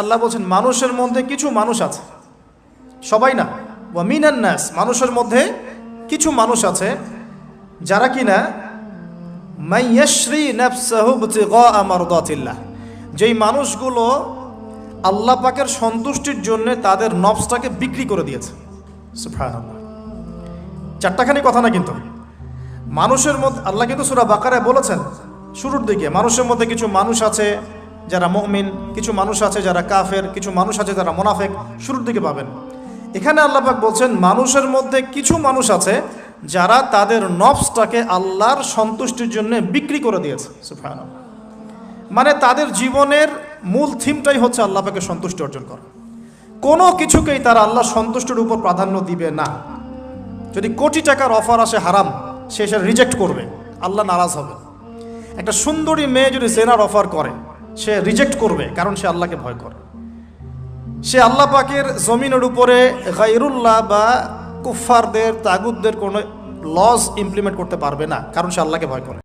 আল্লাহ বলছেন মানুষের মধ্যে কিছু মানুষ আছে, সবাই না, ওয়া মিনান নাস, মানুষের মধ্যে কিছু মানুষ আছে যারা কিনা মাইয়াশরি নাফসাহু ইবতিগা মারদাতিল্লাহ, যেই মানুষগুলো আল্লাহ পাকের সন্তুষ্টির জন্য তাদের নফসটাকে বিক্রি করে দিয়েছে। সুবহানাল্লাহ, চারটাখানি কথা না, কিন্তু মানুষের মধ্যে আল্লাহ কিন্তু সূরা বাকারায় বলেছেন শুরুর দিকে, মানুষের মধ্যে কিছু মানুষ আছে যারা মুমিন, কিছু মানুষ আছে যারা কাফের, কিছু মানুষ আছে যারা মুনাফিক, শুরুর দিকে পাবেন। এখানে আল্লাহ পাক বলছেন মানুষের মধ্যে কিছু মানুষ আছে যারা তাদের নফসটাকে আল্লাহর সন্তুষ্টির জন্য বিক্রি করে দিয়েছে। সুবহানাল্লাহ, মানে তাদের জীবনের মূল থিমটাই হচ্ছে আল্লাহ পাকের সন্তুষ্টি অর্জন করা। কোনো কিছুকেই তারা আল্লাহর সন্তুষ্টির উপর প্রাধান্য দিবে না। যদি কোটি টাকার অফার আসে হারাম, সে সেটা রিজেক্ট করবে, আল্লাহ নারাজ হবে। একটা সুন্দরী মেয়ে যদি জেনার অফার করে, সে রিজেক্ট করবে, কারণ সে আল্লাহকে ভয় করে। সে আল্লাহ পাকের জমিনের উপরে গায়রুল্লাহ বা কুফফারদের, তাগুতদের কোনো লজ ইমপ্লিমেন্ট করতে পারবে না, কারণ সে আল্লাহকে ভয় করে।